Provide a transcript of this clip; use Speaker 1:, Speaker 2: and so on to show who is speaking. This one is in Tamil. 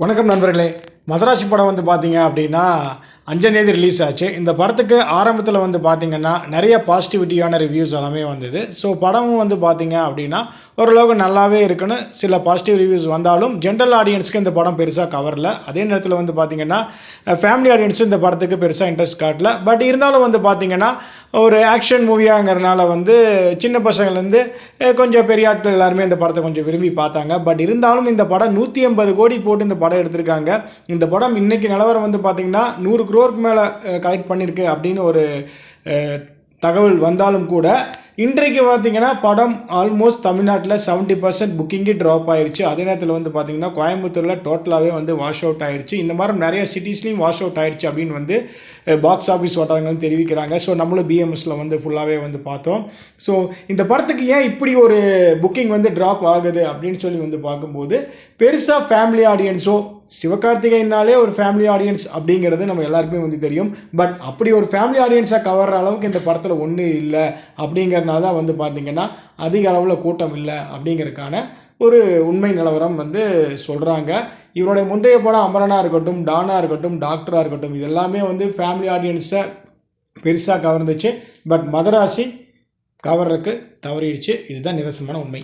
Speaker 1: வணக்கம் நண்பர்களே. மதராசி படம் வந்து பார்த்தீங்க அப்படின்னா 5ஆம் தேதி ரிலீஸ் ஆச்சு. இந்த படத்துக்கு ஆரம்பத்தில் வந்து பார்த்தீங்கன்னா நிறைய பாசிட்டிவிட்டியான ரிவ்யூஸ் எல்லாமே வந்தது. ஸோ படமும் வந்து பார்த்தீங்க அப்படின்னா ஓரளவுக்கு நல்லாவே இருக்குன்னு சில பாசிட்டிவ் ரிவ்யூஸ் வந்தாலும் ஜென்ரல் ஆடியன்ஸ்க்கு இந்த படம் பெருசாக கவரல. அதே நேரத்தில் வந்து பார்த்தீங்கன்னா ஃபேமிலி ஆடியன்ஸும் இந்த படத்துக்கு பெருசாக இன்ட்ரெஸ்ட் காட்டல. பட் இருந்தாலும் வந்து பார்த்தீங்கன்னா ஒரு ஆக்ஷன் மூவியாங்கிறனால வந்து சின்ன பசங்கள்லேருந்து கொஞ்சம் பெரிய ஆட்கள் எல்லாருமே இந்த படத்தை கொஞ்சம் விரும்பி பார்த்தாங்க. பட் இருந்தாலும் இந்த படம் 180 கோடி போட்டு இந்த படம் எடுத்திருக்காங்க. இந்த படம் இன்றைக்கி நிலவரம் வந்து பார்த்திங்கன்னா 100 crore மேலே கலெக்ட் பண்ணியிருக்கு அப்படின்னு ஒரு தகவல் வந்தாலும் கூட இன்றைக்கு பார்த்திங்கன்னா படம் ஆல்மோஸ்ட் தமிழ்நாட்டில் 70% புக்கிங்கே ட்ராப் ஆயிடுச்சு. அதே நேரத்தில் வந்து பார்த்திங்கன்னா கோயம்புத்தூரில் டோட்டலாகவே வந்து வாஷ் அவுட் ஆகிடுச்சு. இந்த மாதிரி நிறைய சிட்டிஸ்லேயும் வாஷ் அவுட் ஆகிடுச்சு அப்படின்னு வந்து பாக்ஸ் ஆஃபீஸ் வட்டாரங்கள்னு தெரிவிக்கிறாங்க. ஸோ நம்மளும் பிஎம்எஸில் வந்து ஃபுல்லாகவே வந்து பார்த்தோம். ஸோ இந்த படத்துக்கு ஏன் இப்படி ஒரு புக்கிங் வந்து ட்ராப் ஆகுது அப்படின்னு சொல்லி வந்து பார்க்கும்போது பெருசாக ஃபேமிலி ஆடியன்ஸோ சிவகார்த்திகேயனாலே ஒரு ஃபேமிலி ஆடியன்ஸ் அப்படிங்கிறது நம்ம எல்லாருக்குமே வந்து தெரியும். பட் அப்படி ஒரு ஃபேமிலி ஆடியன்ஸாக கவர்ற அளவுக்கு இந்த படத்தில் ஒன்றும் இல்லை அப்படிங்கிறனால தான் வந்து பார்த்திங்கன்னா அதிக அளவில் கூட்டம் இல்லை அப்படிங்கிறதுக்கான ஒரு உண்மை நிலவரம் வந்து சொல்கிறாங்க. இவருடைய முந்தைய படம் அமரனாக இருக்கட்டும், டானாக இருக்கட்டும், டாக்டராக இருக்கட்டும், இது எல்லாமே வந்து ஃபேமிலி ஆடியன்ஸை பெருசாக கவர்ந்துச்சு. பட் மதராசி கவர்றதுக்கு தவறிடுச்சு. இதுதான் நிதர்சனமான உண்மை.